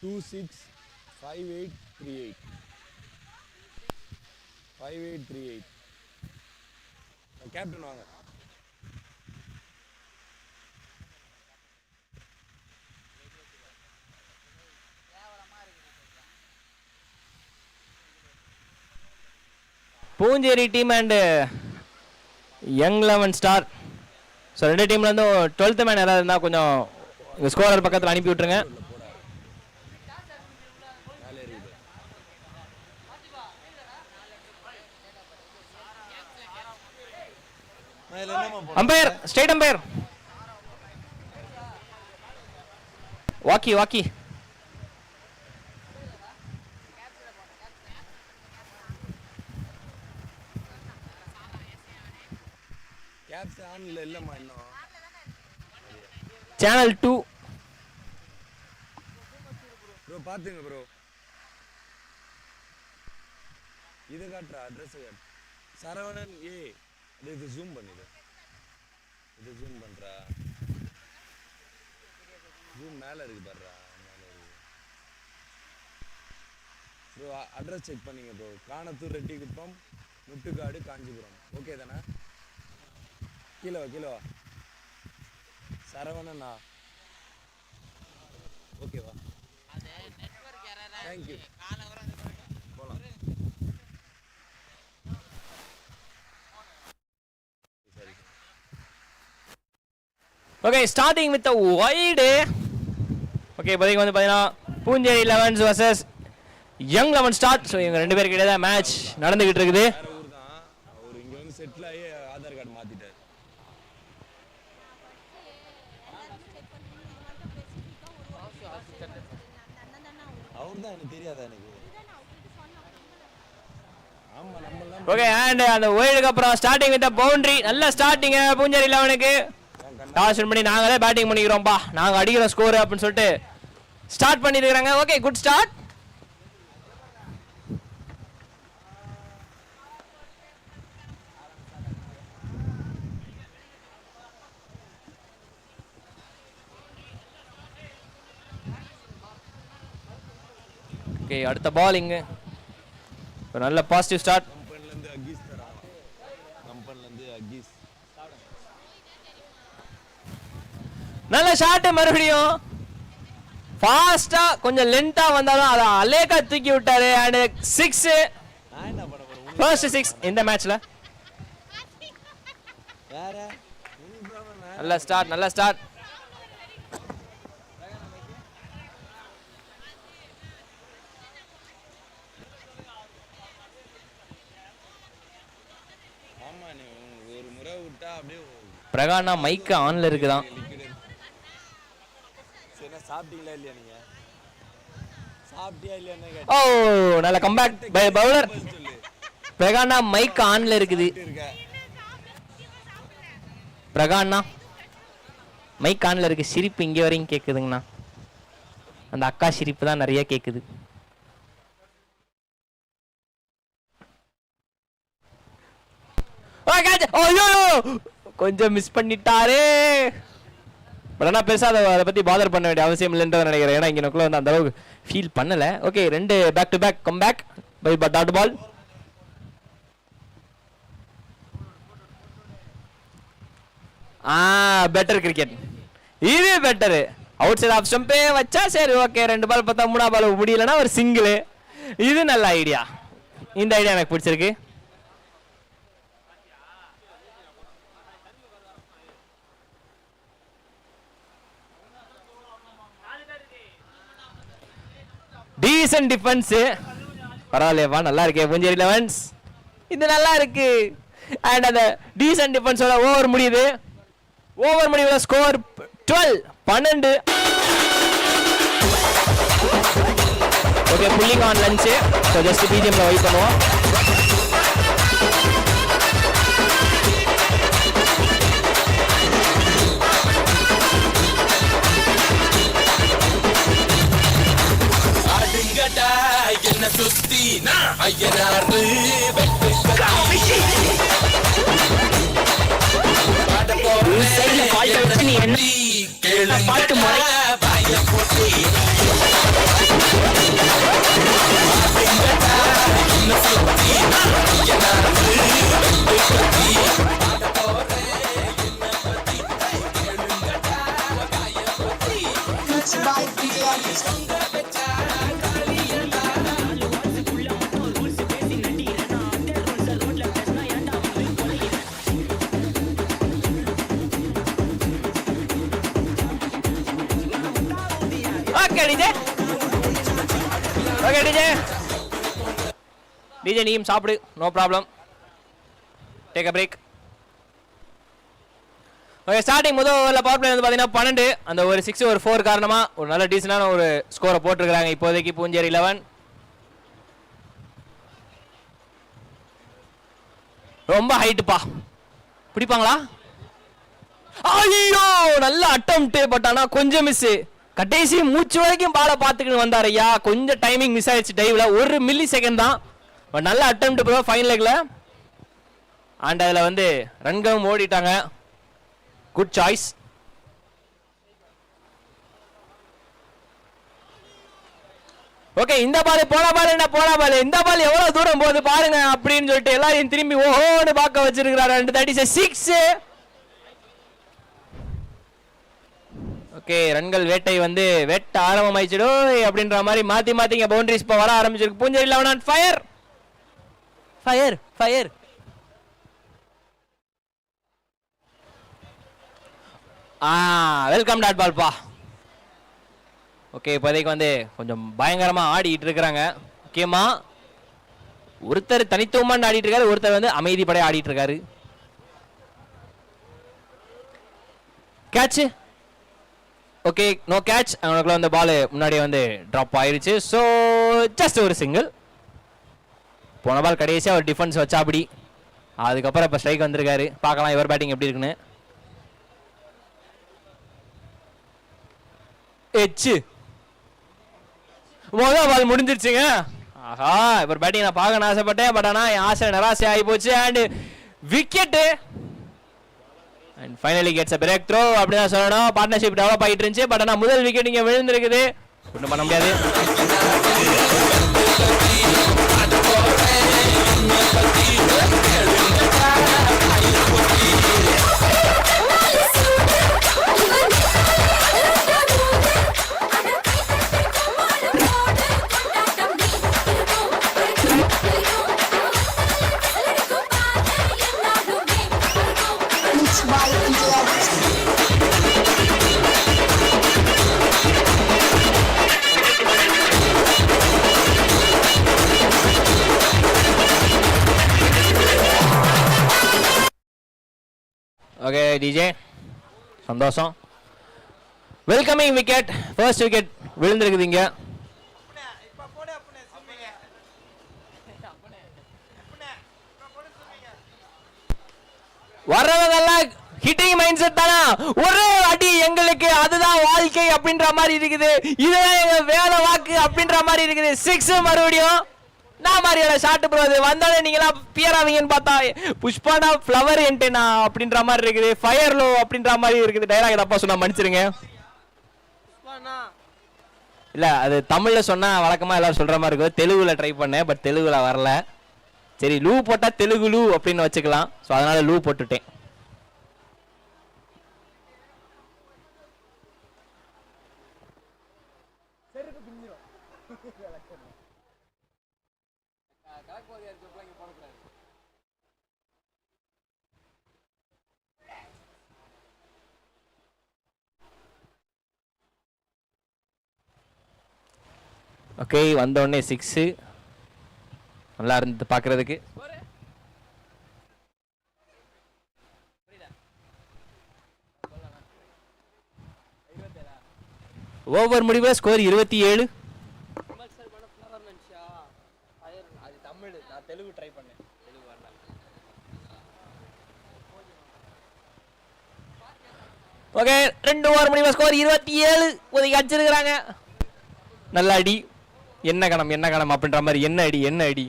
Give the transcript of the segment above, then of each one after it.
265838 5838. Captain வாங்க. Poonjeri team and young 11 star. So ரெண்டு டீம்லேருந்து 12th man யாராவது இருந்தால் கொஞ்சம் ஸ்கோரர் பக்கத்தில் அனுப்பி விட்டுருங்க. Umpire, state umpire walkie walkie. Caps ஆன்ல இல்லம்மா இன்னும். சேனல் 2 ப்ரோ பாத்துங்க ப்ரோ. இது காட்டுறா அட்ரஸ் காட்டு. சரவணன் ஏ. இது ஜூம் பண்ணிடு. இது ஜூம் பண்றா. ஜூம் மேல இருக்கு பாருடா. மேல இருக்கு ப்ரோ. அட்ரஸ் செக் பண்ணீங்க ப்ரோ. காணத்தூர் ரெட்டிக்குப்பம், முட்டுக்காடு, காஞ்சிபுரம். ஓகே தானே? கீழே வா. சரவணனா ஓகேவா? தேங்க்யூ. போலாம். Okay, starting with wide. Okay, இப்போதைக்கு வந்து பார்த்தீங்கன்னா Poonjeri 11s vs young 11 star. So இவங்க ரெண்டு பேருக்கு இடையே தான் மேட்ச் நடந்துகிட்டு இருக்குது. அவர் இங்கே வந்து செட்டில் ஆகி ஆதார் கார்டு மாற்றிட்டார். அவர் தான் எனக்கு தெரியாதா எனக்கு. ஓகே, அண்ட் அந்த வைடுக்கு அப்புறம் ஸ்டார்டிங் வித் பவுண்டரி. நல்ல ஸ்டார்டிங் பூஞ்சேரி 11க்கு. டாஸ் வின் பண்ணி நாங்களே பேட்டிங் பண்ணிக்கிறோம்ப்பா, நாங்கள் அடிக்கிறோம் ஸ்கோர் அப்படின்னு சொல்லிட்டு ஸ்டார்ட் பண்ணிருக்கிறாங்க. Okay, good start. ஓகே, அடுத்த பாலிங். ஒரு நல்ல பாசிட்டிவ் ஸ்டார்ட். நல்ல ஷாட். மறுபடியும் ஃபாஸ்டா கொஞ்சம் லென்த்தா வந்தாலும் அதை அலேக்கா தூக்கி விட்டாரு. அண்ட் 6 ஃபர்ஸ்ட் 6 இந்த மேட்ச்ல. நல்ல ஸ்டார்ட். பிரகானா மைக் ஆன்ல இருக்குதான். சாப்பிட்டீங்களா இல்லையா நீங்க? சாப்பிட்டியா இல்லையான்னு கேட்டேன். ஓ, நல்ல கம்பேக் பை பவுலர். பிரகானா மைக் ஆன்ல இருக்குது. பிரகானா மைக் ஆன்ல இருக்கு. சிரிப்பு இங்க வரையும் கேக்குதுங்கண்ணா. அந்த அக்கா சிரிப்பு தான் நிறைய கேக்குது. கொஞ்சம் மிஸ் பண்ணிட்டாரு. பட் ஆனால் பெருசாக அதை பற்றி பாதர் பண்ண வேண்டிய அவசியம் இல்லைன்றதை நினைக்கிறேன். ஏன்னா இங்கே நோக்கில் வந்து அந்த அளவுக்கு ஃபீல் பண்ணலை. ஓகே, ரெண்டு back to back come back by dot ball. Better cricket. இது பெட்டரு. அவுட் சைட் ஆஃப் ஸ்டம்பே வச்சா சரி, ஓகே. 2 பால் பார்த்தா 3ஆம் பால் முடியலன்னா ஒரு சிங்கிள். இது நல்ல ஐடியா. இந்த ஐடியா எனக்கு பிடிச்சிருக்கு. Descent defence. பரவாயில்லையப்பா, நல்லா இருக்கே பூஞ்சேரி 11s. இது நல்லா இருக்கு. அண்ட் அந்த டீசன்ட் டிஃபென்ஸோட ஓவர் முடியுது. ஓவர் முடிவுல score 12. Okay, pulling on lunch. So just பிஜிஎம்ல வெயிட் பண்ணுவோம். என்ன சுத்தி ஐயனாரு பாட்டு முறை okay DJ, okay DJ, DJ நீயும் சாப்பிடு, no problem, take a break. Okay, starting முதல் ஓவரில் பவர் பிளே வந்து பார்த்தீங்கன்னா 12, அந்த ஒரு 6 ஒரு 4 காரணமாக ஒரு நல்ல டீசெண்டான ஒரு ஸ்கோரை போட்டிருக்கிறாங்க இப்போதைக்கு பூஞ்சேரி 11. ரொம்ப ஹைட்டுப்பா, பிடிப்பாங்களா? ஐயோ, நல்ல அட்டம்ப்ட், பட் ஆனால் கொஞ்சம் மிஸ். கடைசி மூச்சு வரைக்கும் பாலை பார்த்துக்கிட்டு வந்தார் ஐயா, கொஞ்சம் டைமிங் மிஸ் ஆயிடுச்சு டைவ்ல, 1 மில்லி செகண்ட் தான். பட் நல்ல அட்டம்ப்ட் ப்ரோ ஃபைனல் லெக்ல. அண்ட் அதில் வந்து ரன்களும் ஓடிட்டாங்க. Good choice. ஓகே, இந்த பால் போன பால் என்ன போன பால், இந்த பால் எவ்வளவு தூரம் போகுது பாருங்க அப்படின்னு சொல்லிட்டு எல்லாரையும் திரும்பி ஓஹோன்னு பார்க்க வச்சிருக்கிறாரு. 6. ஓகே, ரன்கள் வேட்டை வந்து வெட்ட ஆரம்பமாயிடுச்சு அப்படின்ற மாதிரி மாத்தி மாத்திங்க பவுண்டரிஸ் இப்போ வர ஆரம்பிச்சிருக்கு. Poonjeri 11 on fire, fire, fire. Welcome dot பால்பா. ஓகே, இப்போதைக்கு வந்து கொஞ்சம் பயங்கரமாக ஆடிட்டு இருக்கிறாங்க. முக்கியமா ஒருத்தர் தனித்துவமாக ஆடிட்டு இருக்காரு, ஒருத்தர் வந்து அமைதிப்படைய ஆடிட்டு இருக்காரு. Catch, okay, no catch. அவனுக்குள்ள வந்து பால் முன்னாடியே வந்து ட்ராப் ஆயிருச்சு. ஸோ ஜஸ்ட் ஒரு சிங்கிள். போன பால் கடைசியாக ஒரு டிஃபென்ஸ் வச்சா அப்படி, அதுக்கப்புறம் இப்போ ஸ்ட்ரைக் வந்திருக்காரு. பார்க்கலாம் இவர் பேட்டிங் எப்படி இருக்குன்னு. எச்சு முதல் பால் முடிஞ்சிருச்சுங்க. ஆஹா, இவர் பேட்டிங் நான் பார்க்கணும்னு ஆசைப்பட்டேன், பட் ஆனால் என் ஆசை நிராசை ஆகி போச்சு. And wicket, and finally gets a break throw அப்படிதான் சொல்லணும். பார்ட்னர்ஷிப் டெவலப் ஆகிட்டு இருந்துச்சு, பட் ஆனால் முதல் விக்கெட் இங்கே விழுந்திருக்குது, ஒன்றும் பண்ண முடியாது. ஓகே டிஜே, சந்தோஷம். வெல்கமிங் விக்கெட், ஃபர்ஸ்ட் விக்கெட் விழுந்திருக்குது இங்க. வர்றவங்கெல்லாம் ஹிட்டிங் மைண்ட் செட் தானா, ஒரே அடி எங்களுக்கு அதுதான் வாழ்க்கை அப்படின்ற மாதிரி இருக்குது, இதுதான் எங்க வேலை வாக்கு அப்படின்ற மாதிரி இருக்குது. 6 மறுபடியும் நான் மாதிரியான ஷாட் ப்ரோ, அது வந்தாலே நீங்களாம் பியர் ஆவீங்கன்னு பார்த்தா புஷ்பானா ஃப்ளவர் என்டேனா அப்படின்ற மாதிரி இருக்குது, ஃபயர் லோ அப்படின்ற மாதிரி இருக்குது. டைலாக் தப்பா சொன்னா மன்னிச்சிருங்க. இல்ல, அது தமிழ்ல சொன்னா வழக்கமா எல்லாரும் சொல்ற மாதிரி இருக்கும். தெலுங்குல ட்ரை பண்ணேன், பட் தெலுங்குல வரல. சரி, லூ போட்டா தெலுங்கு லூ அப்படின்னு வச்சுக்கலாம். ஸோ அதனால லூ போட்டுட்டேன். ஓகே, வந்த உடனே 6 நல்லா இருந்தது பார்க்கறதுக்கு. ஓவர் முடிவில் ஸ்கோர் 27. ஓகே, 2 ஓவர் முடிவில் ஸ்கோர் 27 ஒதுக்கி அடிச்சிருக்கிறாங்க. நல்ல அடி, என்ன கணம் என்ன கணம் அப்படின்ற மாதிரி. என்ன அடி என்ன அடி.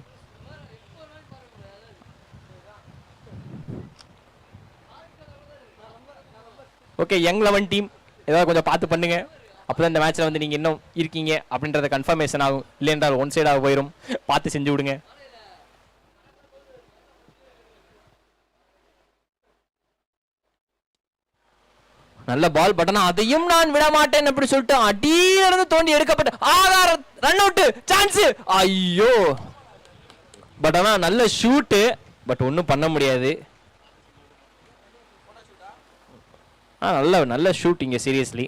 ஓகே, யங் 11 டீம் ஏதாவது கொஞ்சம் பார்த்து பண்ணுங்க, அப்போதான் இந்த மேட்ச்ல வந்து நீங்க இன்னும் இருக்கீங்க அப்படின்றத கன்ஃபர்மேஷன் ஆகும். இல்லை என்றால் ஒன் சைடாக போயிடும். பார்த்து செஞ்சு விடுங்க. நல்ல பால், பட் ஆனால் அதையும் நான் விட மாட்டேன் அப்படி சொல்லிட்டு அடியிலிருந்து தோண்டி எடுக்கப்பட்ட ஆதார ரன் அவுட் சான்ஸ். ஐயோ, பட் ஆனால் நல்ல ஷூட்டு, பட் ஒன்றும் பண்ண முடியாது. நல்ல நல்ல ஷூட் இங்கே சீரியஸ்லி.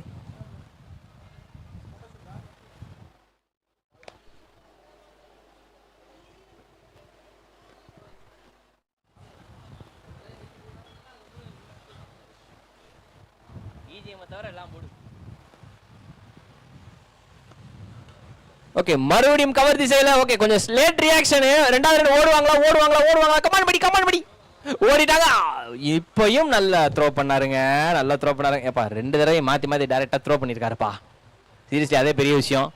ஓகே, மறுபடியும் கவர் திசையில. ஓகே, கொஞ்சம் லேட் ரியாக்ஷன். ரெண்டாவது ஓடுவாங்களா கமான் படி ஓடிட்டாங்க. இப்பயும் நல்லா த்ரோ பண்ணாருங்க, நல்லா த்ரோ பண்ணாருங்க. ஏப்பா 2 தடவை மாத்தி டைரக்டா த்ரோ பண்ணிருக்காருப்பா. சீரியஸ்லி அதே பெரிய விஷயம்.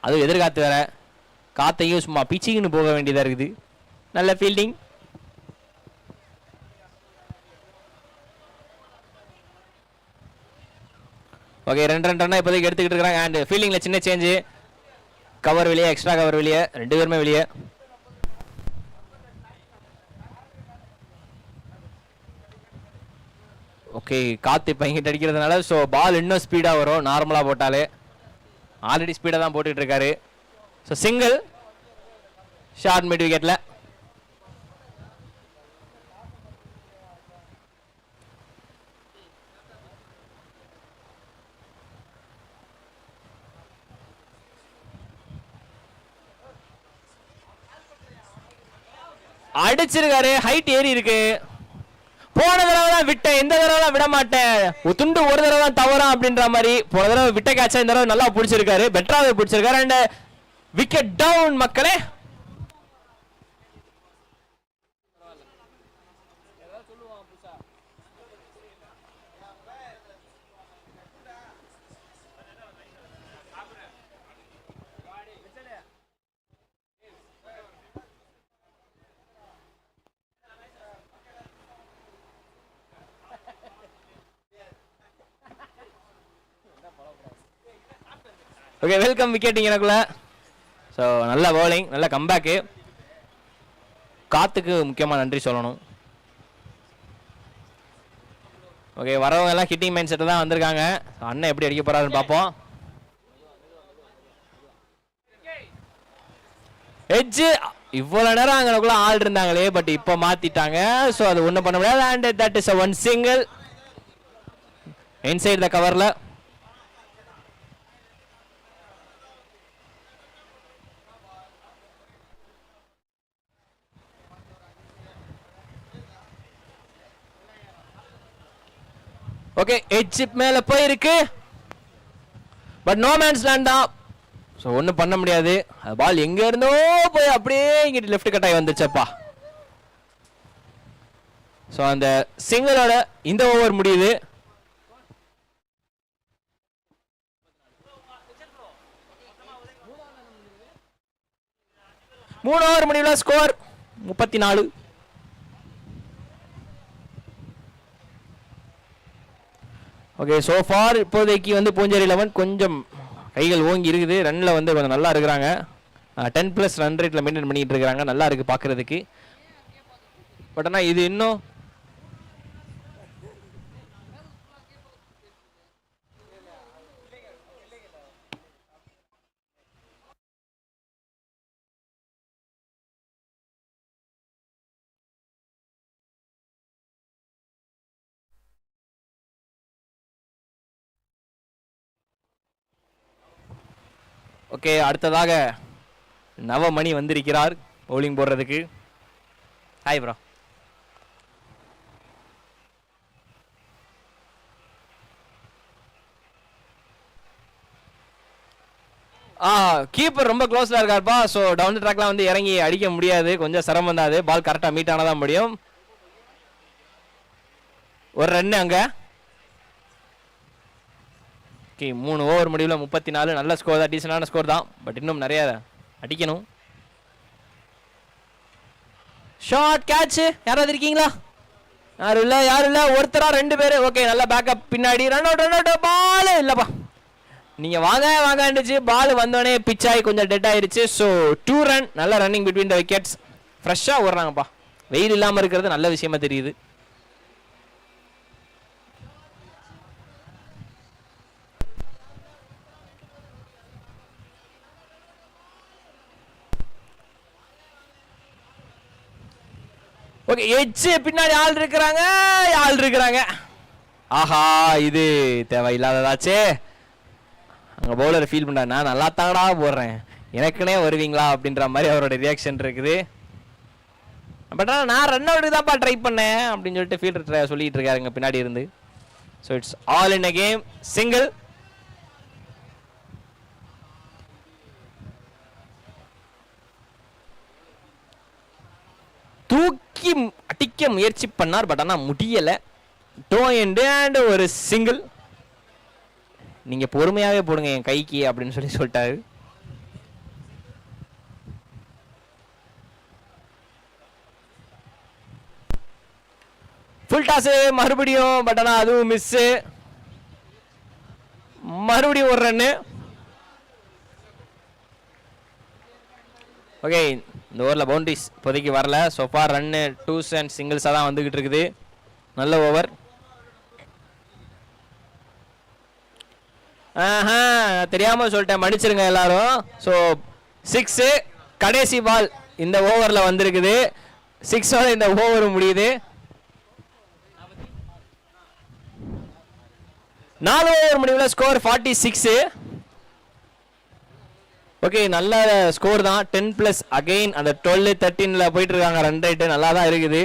அதுவும் எதிர்காத்து வேற, காத்தையும் சும்மா பிச்சிங்கன்னு போக வேண்டியதா இருக்குது. நல்ல ஃபீல்டிங். ஓகே, 2 ரன் இப்போதைக்கு எடுத்துக்கிட்டு இருக்காங்க. அண்ட் ஃபீல்டிங்ல சின்ன சேஞ்சு. கவர் வெளியே, எக்ஸ்ட்ரா கவர் வெளியே, 2 பேருமே வெளியே. ஓகே, காத்து இப்போ இங்கிட்ட அடிக்கிறதுனால ஸோ பால் இன்னும் ஸ்பீடாக வரும். நார்மலாக போட்டாலே ஆல்ரெடி ஸ்பீடாக தான் போட்டுட்டு இருக்காரு. ஸோ சிங்கிள் ஷார்ட் மிட் விக்கெட்டில். அடிச்சிருக்காரு, ஹைட் ஏறி இருக்கு. போன தடவை தான் விட்டேன், இந்த தடவை தான் விட மாட்டேன், துண்டு ஒரு தடவை தான் தவறான் அப்படின்ற மாதிரி. போன தடவை விட்ட கேட்சா இந்த தடவை நல்லா பிடிச்சிருக்காரு, பெட்டராகவே பிடிச்சிருக்காரு. அண்ட் விக்கெட் டவுன் மக்களே. ஓகே, வெல்கம் விக்கெட்டிங் எனக்குள்ள. ஸோ நல்ல பவுலிங், நல்ல கம்பேக்கு. காத்துக்கு முக்கியமாக நன்றி சொல்லணும். ஓகே, வரவங்க எல்லாம் ஹிட்டிங் மைண்ட் செட்டில் தான் வந்திருக்காங்க. அண்ணன் எப்படி அடிக்க போறாருன்னு பார்ப்போம். எட்ஜ் இவ்வளோ நேரம் அங்கனக்குள்ள ஆள் இருந்தாங்களே, பட் இப்போ மாத்திட்டாங்க. ஸோ அது ஒன்றும் பண்ண முடியாது. And that is one single inside the கவரில். ஓகே, எட்ஜ் மேல போயிருக்கு, பட் நோ மேன்ஸ் லேண்ட் தான். ஸோ ஒன்றும் பண்ண முடியாது. பால் எங்க இருந்தோ போய் அப்படியே இங்கிட்டு லெஃப்ட் கட் ஆகி வந்துச்சப்பா. ஸோ அந்த சிங்கிளோட இந்த ஓவர் முடியுது. மூணு ஓவர் முடிவுல ஸ்கோர் 34. ஓகே, ஸோ ஃபார் இப்போதைக்கு வந்து பூஞ்சேரி 11 கொஞ்சம் கைகள் ஓங்கி இருக்குது. ரன்னில் வந்து கொஞ்சம் நல்லா இருக்கிறாங்க. 10+ ரன் ரேட்டில் மெயின்டைன் பண்ணிட்டு இருக்கிறாங்க. நல்லா இருக்குது பார்க்குறதுக்கு. பட் ஆனால் இது இன்னும் ஓகே. அடுத்ததாக நவமணி வந்திருக்கிறார் பவுலிங் போடுறதுக்கு. Hi bro. கீப்பர் ரொம்ப க்ளோஸில் இருக்காருப்பா. ஸோ டவுன் த ட்ராக்லாம் வந்து இறங்கி அடிக்க முடியாது, கொஞ்சம் சிரமம் தான். அது பால் கரெக்டாக மீட் ஆனதான் முடியும். ஒரு ரன் அங்கே. ஓகே, 3 ஓவர் முடிவில் 34. நல்ல ஸ்கோர் தான், டீசெண்டான ஸ்கோர் தான். பட் இன்னும் நிறைய அடிக்கணும். Short catch. யாராவது இருக்கீங்களா? யாரும் இல்லை, யாரும் இல்லை. ஒருத்தரா 2 பேர். ஓகே, நல்ல பேக்கப் பின்னாடி. Run out. பால் இல்லைப்பா. நீங்கள் வாங்கன்னுச்சு. பால் வந்தோடனே பிச் ஆகி கொஞ்சம் டெட் ஆயிடுச்சு. So 2 run. நல்ல ரன்னிங் பிட்வீன் த விக்கெட்ஸ். ஃப்ரெஷ்ஷாக ஓடுறாங்கப்பா. வெயில் இல்லாமல் இருக்கிறது நல்ல விஷயமா தெரியுது. ஓகே, எட்ஜ் பின்னாடி ஆள் இருக்கிறாங்க. ஆஹா, இது தேவையில்லாததாச்சே. அங்கே பவுலர் ஃபீல் பண்ணுறாரு, நான் நல்லா தாங்கடா போடுறேன், எனக்குனே வருவீங்களா அப்படின்ற மாதிரி அவரோட ரியாக்ஷன் இருக்குது. பட் ஆனால் நான் ரன் அவுட்டுக்கு தான்ப்பா ட்ரை பண்ணேன் அப்படின்னு சொல்லிட்டு ஃபீல்டர் சொல்லிட்டு இருக்காருங்க பின்னாடி இருந்து. So it's all in a game, single. தூக்கி அடிக்க முயற்சி பண்ணார், பட் ஆனால் முடியலை. டோ அண்ட் ஒரு சிங்கிள். நீங்கள் பொறுமையாகவே போடுங்க என் கைக்கு அப்படின்னு சொல்லிட்டாரு. ஃபுல் டாஸு மறுபடியும், பட் ஆனால் அதுவும் மிஸ்ஸு. மறுபடியும் ஒரு ரன்னு. ஓகே, இந்த ஓவரில் பவுண்டரிஸ் இப்போதைக்கு வரல. சோஃபா ரன்னு டூஸ் அண்ட் சிங்கிள்ஸாக தான் வந்துக்கிட்டு இருக்குது. நல்ல ஓவர். தெரியாமல் சொல்லிட்டேன், மன்னிச்சிருங்க எல்லாரும். ஸோ 6 கடைசி பால் இந்த ஓவரில் வந்திருக்குது. 6ஓட இந்த ஓவர் முடியுது. 4 ஓவர் முடிவில் ஸ்கோர் 46. ஓகே, நல்ல ஸ்கோர் தான். 10+ அகைன் அந்த 12-13 போயிட்டு இருக்காங்க. ரன் ரேட்டு நல்லா தான் இருக்குது.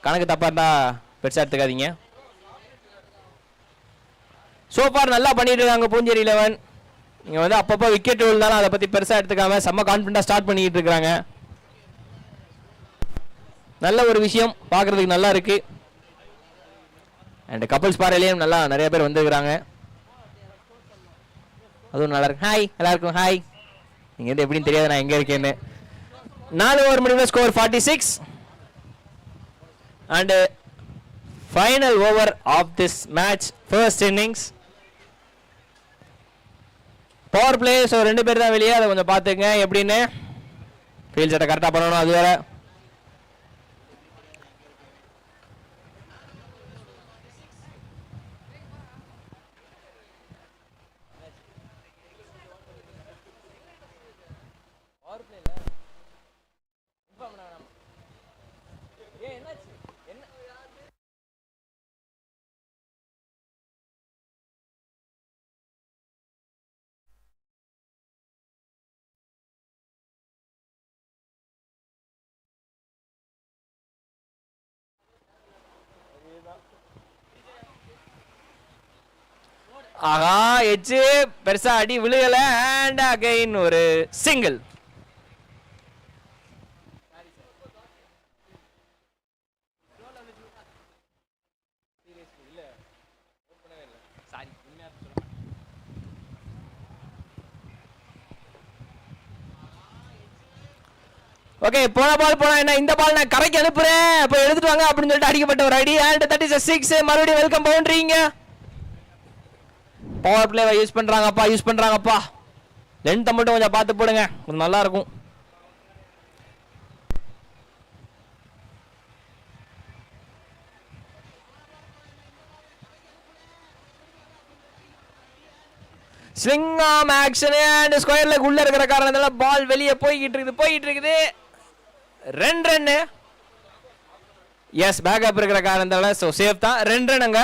கணக்கு தப்பா இருந்தா பெருசா எடுத்துக்காதீங்க. சோஃபார் நல்லா பண்ணிட்டு இருக்காங்க பூஞ்சேரி 11. நீங்க வந்து அப்பப்போ விக்கெட் விழுந்தாலும் அதை பத்தி பெருசா எடுத்துக்காம செம்ம கான்ஃபிடண்டா ஸ்டார்ட் பண்ணிட்டு இருக்காங்க. நல்ல ஒரு விஷயம், பார்க்கறதுக்கு நல்லா இருக்கு. அண்ட் கப்பல்ஸ் பாறையிலையும் நல்லா நிறைய பேர் வந்துருக்காங்க. அதுவும் நல்லா இருக்கு. ஹாய் எல்லாருக்கும் ஹாய். நீங்கள் வந்து எப்படின்னு தெரியாது நான் எங்கே இருக்கேன்னு. 4 ஓவர் முடிவில் score 46. And final over of this match, first innings. Power play. So 2 பேர் தான் வெளியே, அதை கொஞ்சம் பார்த்துங்க எப்படின்னு. ஃபீல்ட் செட்டை கரெக்டாக பண்ணணும், அது வேற. ஆஹா, எச்சு பெருசா அடி விழுகல. அண்ட் அகைன் ஒரு சிங்கிள். ஓகே, போன பால் என்ன, இந்த பால் நான் கரைக்கு அனுப்புறேன், அப்ப எடுத்துட்டு வாங்க அப்படின்னு சொல்லிட்டு அடிக்கப்பட்ட ஒரு அடி. And that is 6. மறுபடியும் வெல்கம் பவுண்டரிங்க. பவர் பிளேவை யூஸ் பண்றாங்கப்பா. லென்த்தை மட்டும் கொஞ்சம் பார்த்து போடுங்க, கொஞ்சம் நல்லா இருக்கும். ஸ்விங் ஆம் ஆக்ஷன் அண்ட் ஸ்கொயர் லெக் உள்ள இருக்கிற காரணத்தால பால் வெளியே போய்கிட்டு இருக்குது. 2 ரன்னு. எஸ், பேக்கப் இருக்கிற காரணத்தால ஸோ சேஃப் தான். 2 ரன்னுங்க.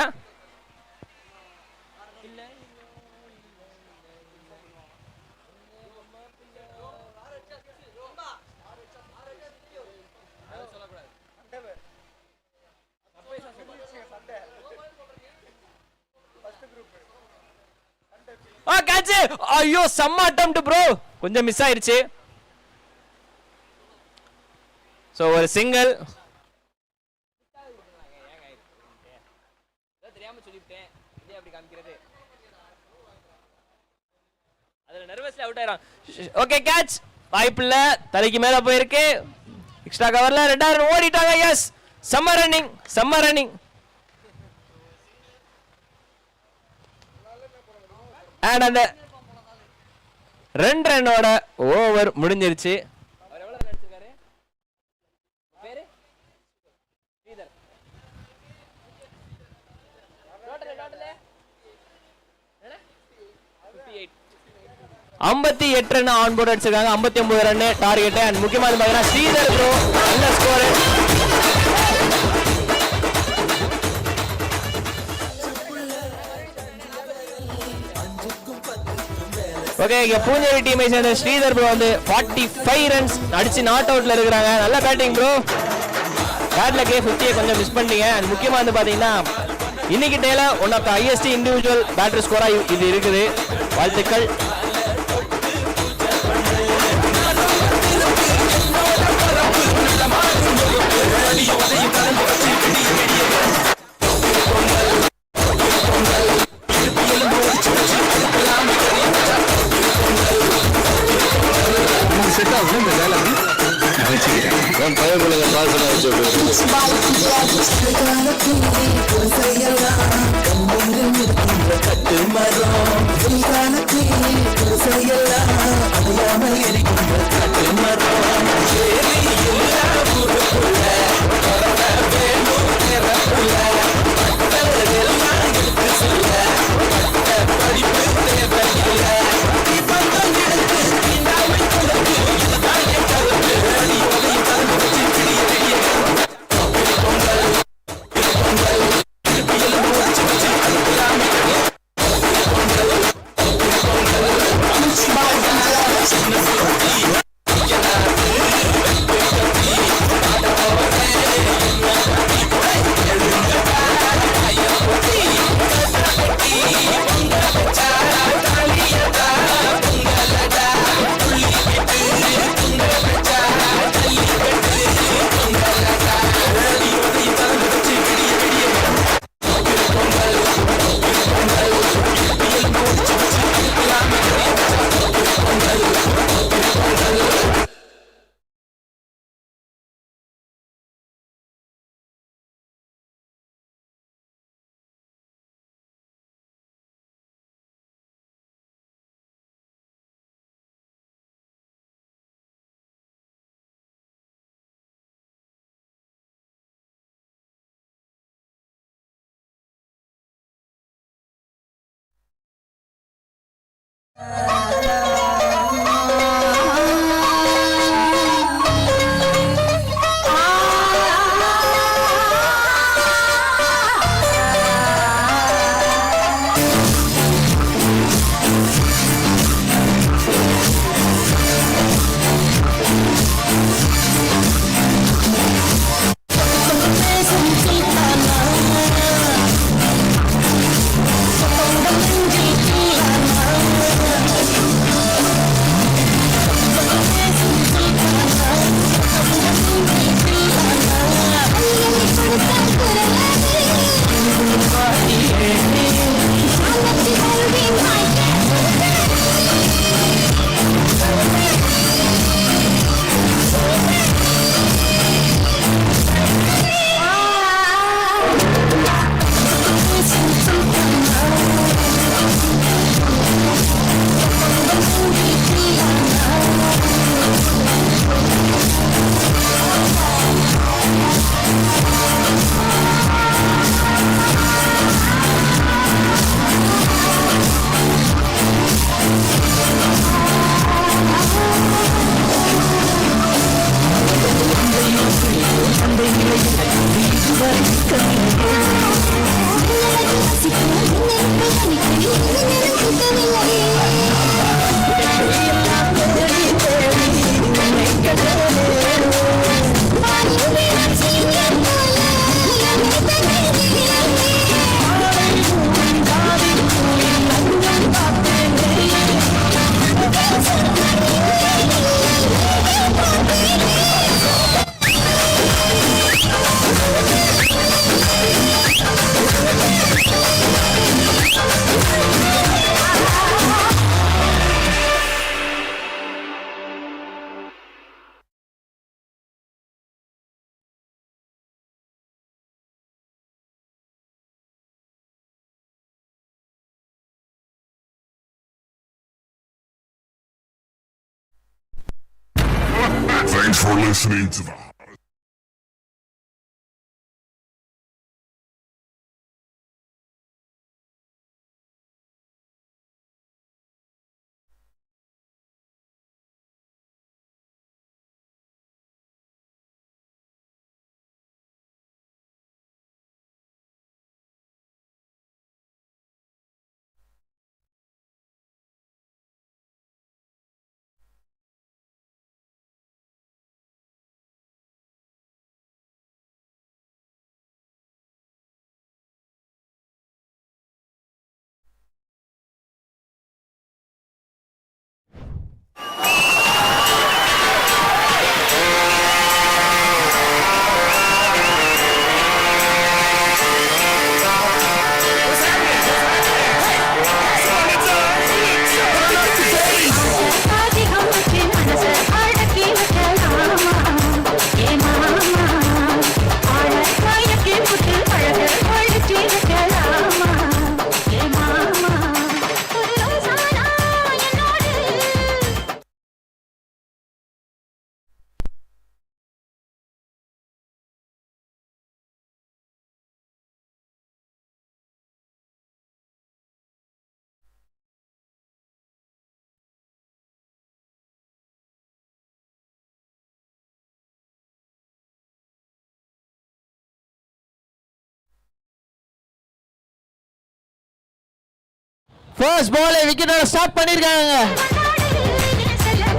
ஐயோ, செம்ம அட்டெம்ப்ட் ப்ரோ, கொஞ்சம் மிஸ் ஆயிருச்சு. சோ ஒரு சிங்கிள். தெரியாம சொல்லிட்டேன், இதே அப்படி காமிக்கிறது. அதுல நர்வஸ்ல அவுட் ஆயிரான். Okay, catch. வாய்ப்பில்ல, தலைக்கு மேல போயிருக்கு. எக்ஸ்ட்ரா கவர்ல 2 ரன் ஓடிட்டாங்க. எஸ், செம்ம ரன்னிங். அண்ட் அந்த 2 ரன்னோட ஓவர் முடிஞ்சிருச்சு. அவர் எவ்வளவு ரன் அடிச்சிருக்காரு? பேரு ஸ்ரீதர். டோட்டல் என்ன? 58. 58 ரன் ஆன் போர்டு அடிச்சிருக்காங்க. 59 ரன் டார்கெட். அண்ட் முக்கியமா பாத்தீங்கன்னா ஸ்ரீதர் ப்ரோ நல்ல ஸ்கோர். ஓகே, இங்க பூஞ்சேரி டீமை சேர்ந்த ஸ்ரீதர் ப்ரோ வந்து 45 ரன்ஸ் அடிச்சு நாட் அவுட்ல இருக்கிறாங்க. நல்ல பேட்டிங் ப்ரோ. பேட் லக்கே 50 கொஞ்சம் மிஸ் பண்ணிட்டீங்க. அண்ட் முக்கியமா பாத்தீங்கன்னா இன்னைக்கு டேல one of the highest individual batter ஸ்கோரா இது இருக்குது. வாழ்த்துக்கள். Thanks for listening to the first ball விக்கெட்டோட ஸ்டார்ட் பண்ணிருக்காங்க.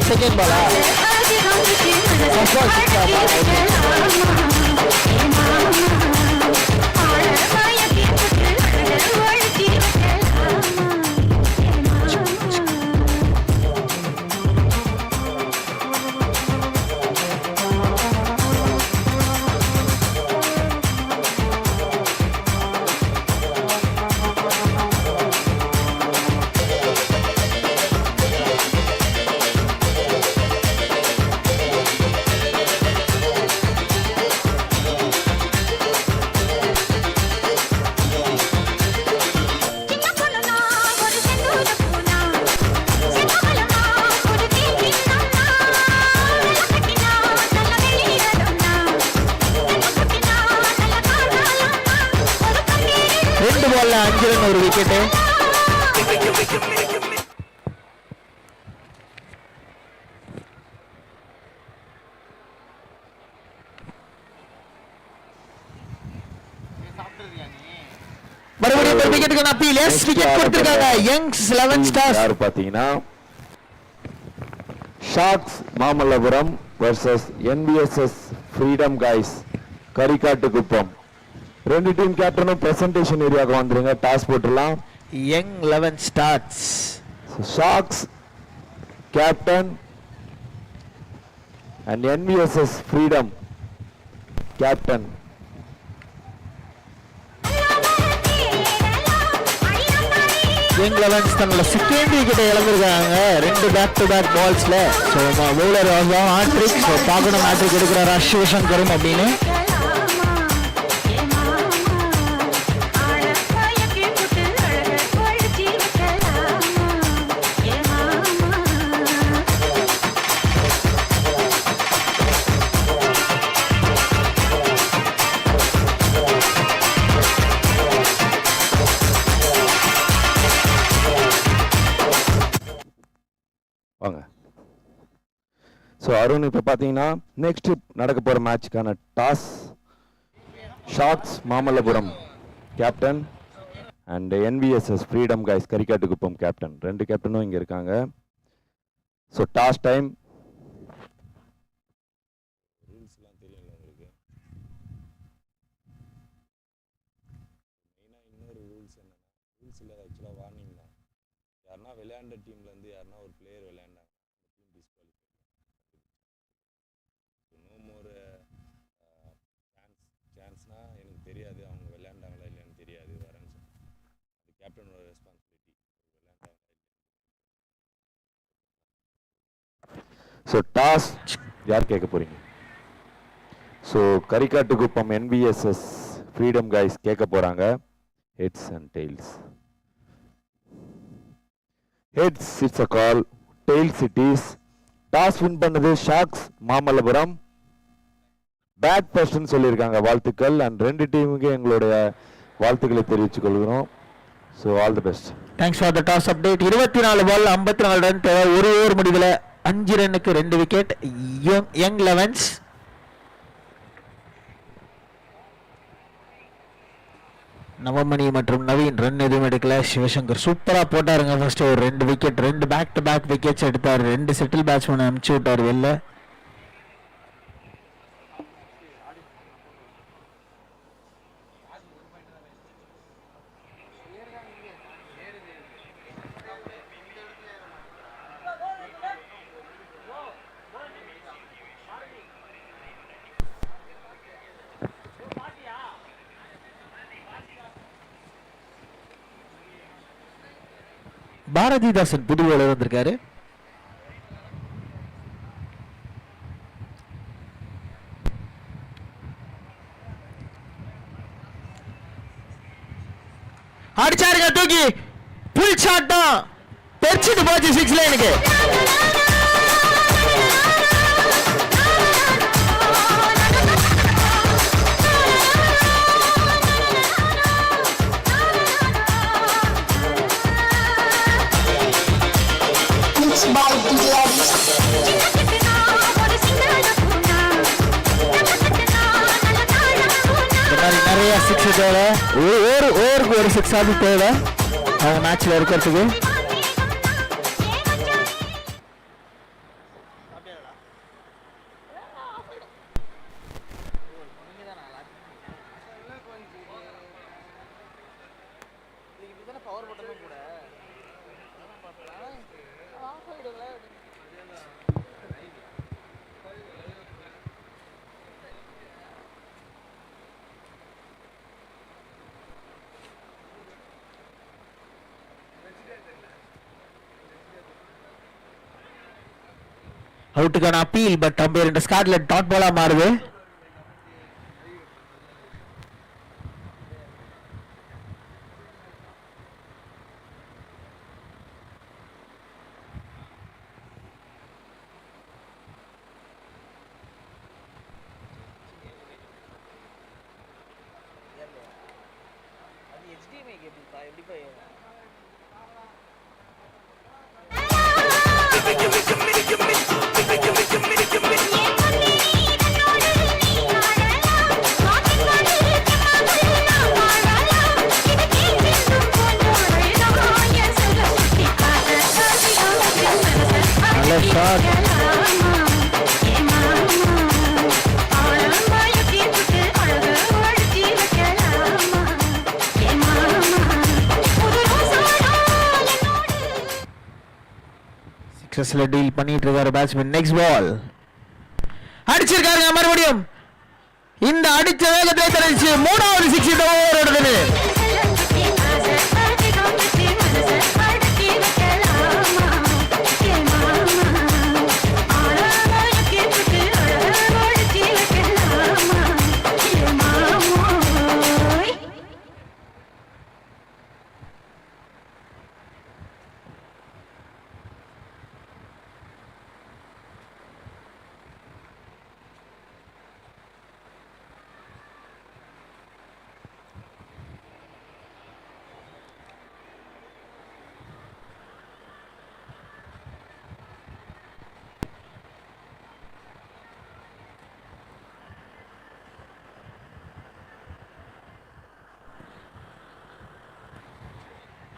செகண்ட் பாலா ரெண்டு பால்ல 5 ரன் ஒரு விக்கெட்டு. மறுபடியும் ஒரு விக்கெட்டுக்கு அப்பீல். எஸ் விக்கெட் கொடுத்திருக்காங்க யங்ஸ் 11 ஸ்டார்ஸ். யார் பாத்தீங்கன்னா sharks Mamallapuram versus NVSS freedom guys கரிக்காட்டுக்குப்பம். ரெண்டு டீம் கேப்டனும் பிரசன்டேஷன் ஏரியாவுக்கு வந்துருங்க. டாஸ் போட்டுடலாம். Young 11 stars. Sharks captain and NVSS freedom captain. Young 11 தங்களோட செகண்ட் விக்கெட்டை இழந்திருக்காங்க ரெண்டு பேக் டு பேக் பால்ஸ்ல. So bowler hattrick. ஸோ பார்க்கணும் ஹாட்ரிக் எடுக்கிறாரா சிவசங்கரும் அப்படின்னு. வாங்க. ஸோ அருண் இப்போ பார்த்தீங்கன்னா நெக்ஸ்ட் நடக்க போகிற மேட்சுக்கான toss sharks Mamallapuram captain and NVSS freedom guys கரிக்காட்டுக்குப்பம் கேப்டன். ரெண்டு கேப்டனும் இங்கே இருக்காங்க. So toss time. ரூல்ஸ்லாம் தெரியல உங்களுக்கு. மெயினாக இன்னொரு ரூல்ஸ் என்னன்னா, ரூல்ஸ் இல்லை ஆக்சுவலாக வார்னிங் தான். யாருன்னா விளையாண்ட டீம்லேருந்து யாருன்னா ஒரு பிளேயர் விளையாண்டாங்க டீம் டிஸ்குவாலிஃபை. நோ மோர் சான்ஸ்னா எனக்கு தெரியாது அவங்க விளையாண்டாங்களா இல்லைன்னு தெரியாது வரேன்னு சொல்லி. அது கேப்டனோட ரெஸ்பான்சிபிலிட்டி விளையாண்டாங்களா இல்லை. ஸோ டாஸ் யார் கேட்க போறீங்க? So Karikattukuppam NVSS freedom Guys கேட்க போறாங்க. Heads and tails. Heads it's a call, tails it is. Toss win பண்ணது ஷார்க்ஸ் மாமல்லபுரம். பேட் ஃபர்ஸ்ட்னு சொல்லியிருக்காங்க. வாழ்த்துக்கள். அண்ட் ரெண்டு டீமுக்கு எங்களுடைய வாழ்த்துக்களை தெரிவித்துக் கொள்கிறோம். So all the best. Thanks for the toss update. 24 ball 54 run தேவை. ஒரு ஓவர் முடிவில் 5 ரன்னுக்கு 2 விக்கெட். Young 11s. நவமணி மற்றும் நவீன் ரன் எதுவும் எடுக்கல. சிவசங்கர் சூப்பரா போட்டாருங்க. ஃபர்ஸ்ட் ஒரு 2 wicket, 2 back to back wickets எடுத்தார். 2 செட்டில் பேட்ஸ்மேன் அனுப்பிச்சு விட்டார் வெளில. பாரதிதாசன் புது bowler வந்திருக்காரு. அடிச்சாருங்க தூக்கி. புல் ஷாட் தான். பெர்ச்சிட்டு போச்சு 6 லைனுக்கு. நிறைய 6 தேவை. ஒரு ஓவருக்கு ஒரு 6 ஆகுது தேவை. அவங்க மேட்ச்ல இருக்கிறதுக்கு. அவுட்டுக்கான அப்பீல், பட் அம்பையர் இந்த ஸ்காட்லெட் டாட் பாலா மாறுது. டீல் பண்ணிட்டு இருக்காரு பேட்ஸ்மேன். நெக்ஸ்ட் பால் அடிச்சிருக்காருங்க மறுபடியும். இந்த அடிச்ச வேகத்தை தெரிஞ்சு 3வது 6 இந்த ஓவர் எடுத்தது.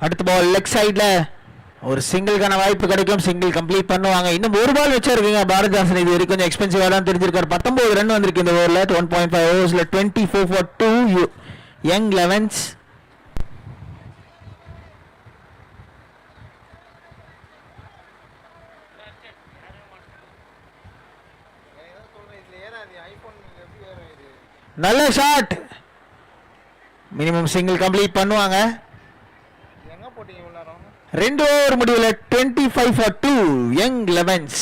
அடுத்த பால் லெக் சைட்ல ஒரு சிங்கிள்கான வாய்ப்பு கிடைக்கும். சிங்கிள் கம்ப்ளீட் பண்ணுவாங்க. இன்னும் ஒரு பால் வச்சிருக்கீங்க பாரதிதாசன். இது வரைக்கும் கொஞ்சம் எக்ஸ்பென்சிவா தான் தெரிஞ்சிருக்காரு. 19 ரன் வந்திருக்கு இந்த ஓவர்ல. 1.5 ஓவர்ஸ்ல 24 for 2 யங் லெவன்ஸ். நல்ல ஷாட். மினிமம் சிங்கிள் கம்ப்ளீட் பண்ணுவாங்க. 2 ஓவர் முடிவுல 25 for 2 யங் லெவன்ஸ்.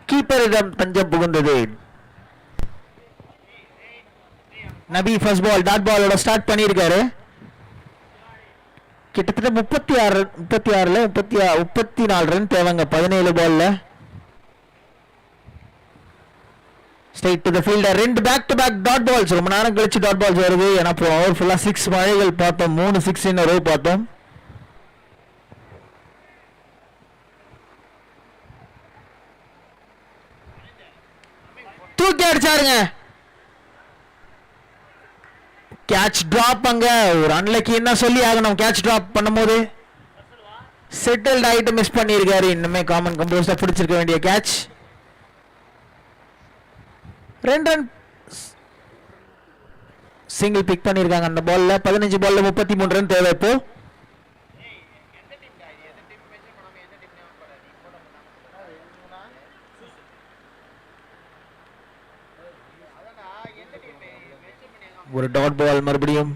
கீப்பரிடம் தஞ்சம் புகுந்தது. நபி ஃபர்ஸ்ட் பால் டாட் பாலோட ஸ்டார்ட் பண்ணியிருக்காரு. கிட்டத்தட்ட 34 ரன் தேவைங்க 17 பால்ல. Straight to the fielder. 2 back to back dot balls. ரொம்ப நேரம் கழிச்சு டாட் பால்ஸ் வருது. ஏன்னா ஓவர் ஃபுல்லா 6 மழைகள் பார்த்தோம். 3 6 இன் ரோ பார்த்தோம். தூக்கி அடிச்சாருங்க. Catch drop. அங்க ஒரு அன்லக்கி என்ன சொல்லி ஆகணும். கேட்ச் டிராப் பண்ணும்போது செட்டில்ட் ஆயிட்டு மிஸ் பண்ணியிருக்காரு. இன்னுமே காமன் கம்போஸ்டா பிடிச்சிருக்க வேண்டிய கேட்ச். 2 ரன் சிங்கிள் பிக் பண்ணியிருக்காங்க அந்த பால்ல. 15 பால்ல 33 ரன் தேவை இப்போ. ஒரு டாட் பால் மறுபடியும்.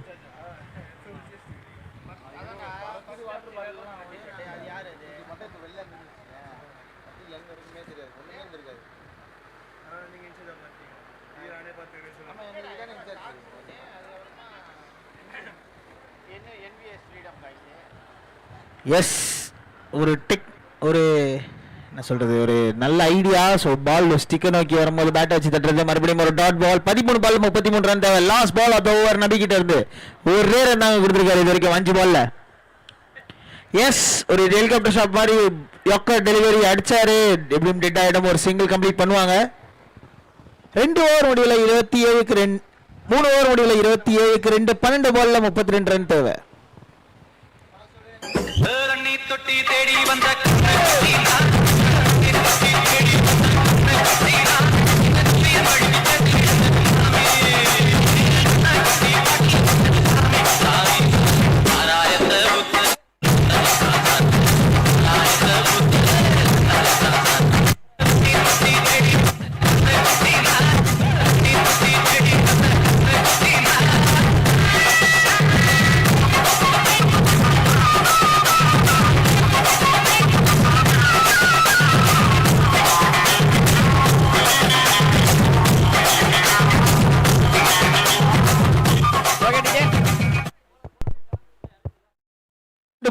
எஸ், ஒரு என்ன சொல்றது, ஒரு நல்ல ஐடியா. ஸோ பால் ஸ்டிக்கை நோக்கி வரும்போது பேட் வச்சு தட்டுறது. மறுபடியும் ஒரு டாட் பால். 13 பால் 33 ரன் தேவை. Last ball of the over Nabi கிட்ட இருந்து ஒரே ரன் தாங்க கொடுத்துருக்காரு இது வரைக்கும் 5 பால்ல. எஸ், ஒரு ஹெலிகாப்டர் ஷாட் மாதிரி யொக்கர் டெலிவரி அடிச்சாரு. எப்படியும் டெட் ஆயிடும். ஒரு சிங்கிள் கம்ப்ளீட் பண்ணுவாங்க. 2 ஓவர் முடிவில் 27க்கு 2, 3 ஓவர் முடிவில் 27க்கு 2, 12 பால்ல 32 ரன் தேவை. தொட்டி தேடி வந்த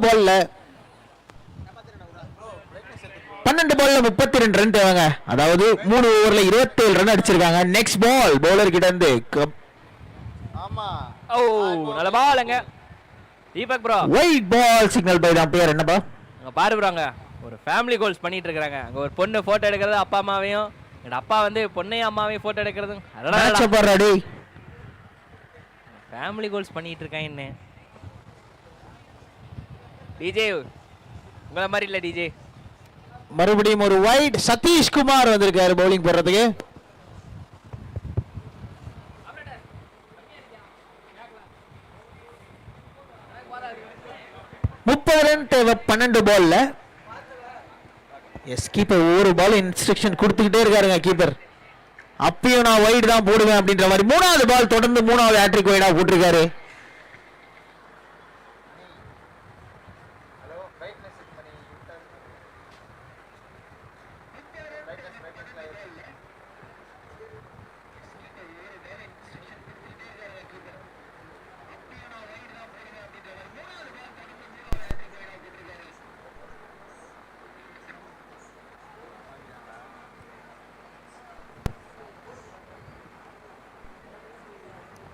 பால்ல 12 பால்ல 32 ரன் தேவைங்க. அதாவது 3 ஓவர்ல 27 ரன் அடிச்சிருக்காங்க. நெக்ஸ்ட் பால் பவுலர் கிட்ட இருந்து. ஓ, நல்ல பால்ங்க Deepak bro. White ball signal by umpire. என்னப்பா அங்க பாரு ப்ரோங்க, ஒரு ஃபேமிலி கோல்ஸ் பண்ணிட்டு இருக்காங்க. அங்க ஒரு பொண்ணு போட்டோ எடுக்கிறது, அப்பா அம்மாவையும், எங்க அப்பா வந்து பொண்ணையும் அம்மாவையும் போட்டோ எடுக்கிறது. அடடா, ஃபேமிலி கோல்ஸ் பண்ணிட்டு இருக்காங்க. என்ன டிஜே உங்கள மாதிரி இல்ல டிஜே. மறுபடியும் ஒரு வைட். சதீஷ் குமார் வந்திருக்காரு பவுலிங் போடுறதுக்கு. 30 ரன் தேவை 12 பால்ல. எஸ், கீப்பர் ஒரு பால் இன்ஸ்ட்ரக்ஷன் கொடுத்துக்கிட்டே இருக்காருங்க கீப்பர். அப்பயும் நான் வைட் தான் போடுவேன் அப்படின்ற மாதிரி 3வது பால் தொடர்ந்து 3வது ஹேட்ரிக் வைடா போட்டிருக்காரு.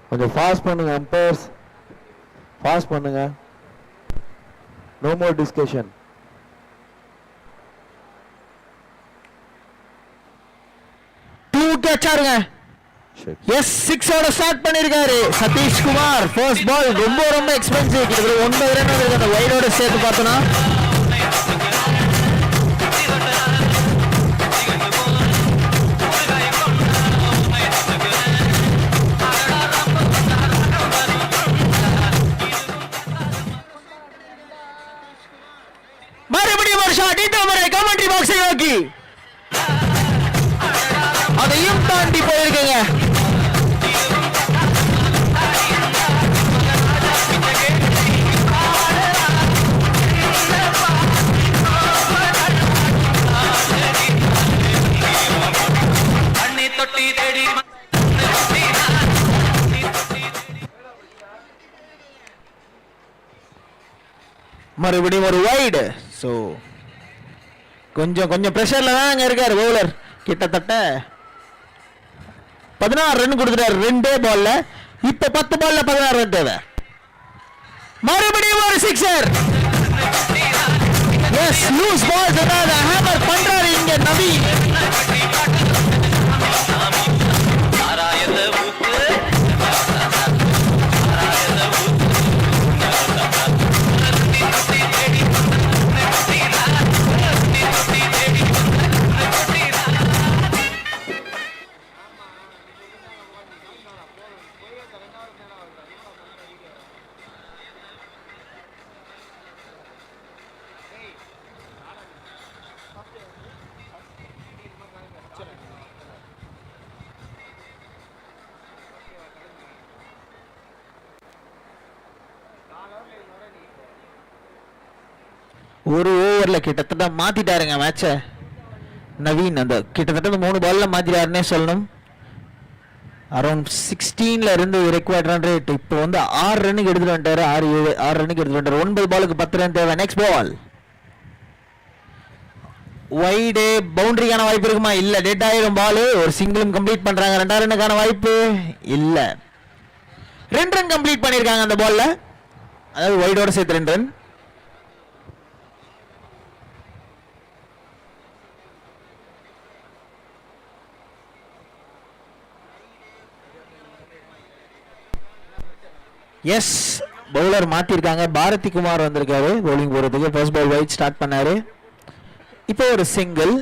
கொஞ்சம் ஃபாஸ்ட் பண்ணுங்க அம்பையர்ஸ், ஃபாஸ்ட் பண்ணுங்க. No more discussion. கேட்சாருங்க. எஸ், 6ஓட ஸ்டார்ட் பண்ணிருக்காரு சதீஷ் குமார். ஃபர்ஸ்ட் பால் ரொம்ப ரொம்ப எக்ஸ்பென்சிவ். கிட்டத்தட்ட 9 ரன் இருக்கு அந்த வைடோட சேர்த்து பார்த்தோன்னா. மறுபடியும் ஒரு ஷாட். இந்த முறை கமெண்ட்ரி பாக்ஸை நோக்கி அதையும் தாண்டி போயிருக்கீங்க. மறுபடியும் ஒரு வைடு. ஸோ கொஞ்சம் ப்ரெஷர்ல தான் அங்க இருக்காரு பவுலர். கிட்டத்தட்ட 16 ரன் கொடுத்துட்டாரு 2 பால்ல. இப்ப 10 பால்ல 16 ரன் தேவை. மறுபடியும் ஒரு சிக்ஸர். எஸ், லூஸ் பால்ஸ் ஏதாவது ஹேமர் பண்றாரு இங்க நபி. ஒரு ஓவர்ல கிட்டத்தட்ட மாத்திட்டாருங்க மேட்சை நவீன். அந்த கிட்டத்தட்ட 3 பால்ல மாத்திட்டாருன்னே சொல்லணும். அரௌண்ட் 16ல இருந்து ரெக்வயர்ட் ரன் ரேட் இப்போ வந்து 6 ரன்னுக்கு எடுத்துட்டு வந்துட்டாரு. 6 ரன்னுக்கு எடுத்துட்டு வந்துட்டாரு. 9 பாலுக்கு 10 ரன் தேவை. நெக்ஸ்ட் பால் வைடு, பவுண்டரிக்கான வாய்ப்பு இருக்குமா? இல்ல, டெட் ஆயிரும் பால். ஒரு சிங்கிளும் கம்ப்ளீட் பண்றாங்க. 2 ரன்னுக்கான வாய்ப்பு இல்ல. 2 ரன் கம்ப்ளீட் பண்ணிருக்காங்க அந்த பால்ல, அதாவது வைடோட சேர்த்து 2 ரன். எஸ், பவுலர் மாத்திருக்காங்க. பாரதி குமார் வந்திருக்காரு பவுலிங் போறதுக்கு. ஃபர்ஸ்ட் பால் வைட் ஸ்டார்ட் பண்ணாரு. இப்போ ஒரு சிங்கிள்.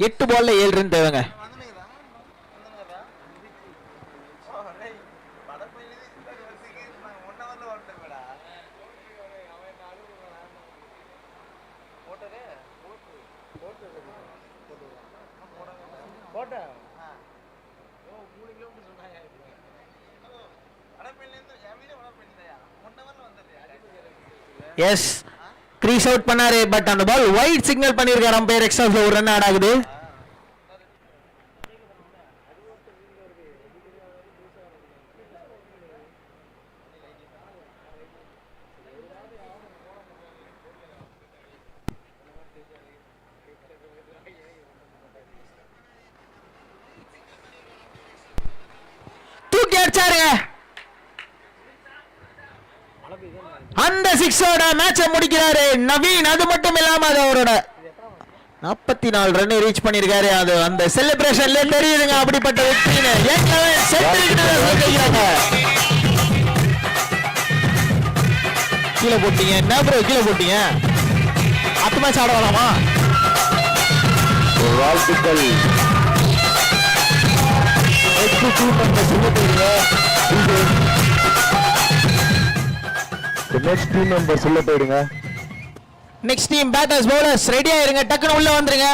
எட்டு பால்ல 7 ரன் தேவைங்க. எஸ், கிரீஸ் அவுட் பண்ணாரு. பட் அந்த பால் வைட் சிக்னல் பண்ணிருக்காரு அம்பையர். எக்ஸ்ட்ரா ஒரு ரன் ஆட் ஆகுது. தூக்கி அடிச்சாருங்க. அந்த சிக்ஸோட மேட்சை முடிக்கிறாரு நவீன். அது மட்டும் இல்லாம அது அவரோட 44 ரன் ரீச் பண்ணிருக்காரு. அது அந்த செலிப்ரேஷன்ல தெரியுதுங்க அப்படிப்பட்ட வெற்றின்னு. கீழே போட்டீங்க என்ன ப்ரோ? கீழே போட்டீங்க. 10 மேட்ச் ஆட வேணாமா? வாழ்த்துக்கள். நெக்ஸ்ட் டீம் மெம்பர்ஸ் உள்ள போயிடுங்க. நெக்ஸ்ட் டீம் பேட்டர்ஸ் பவுலர்ஸ் ரெடியா இருங்க. டக்குனு உள்ள வந்துருங்க.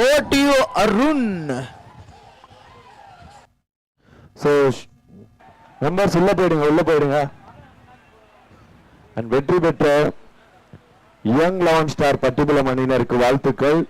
Over to you Arun. So members உள்ள போயிடுங்க. அண்ட் வெற்றி பெற்ற யங் 11 ஸ்டார் பட்டிபுலம் அணியினருக்கு வாழ்த்துக்கள்.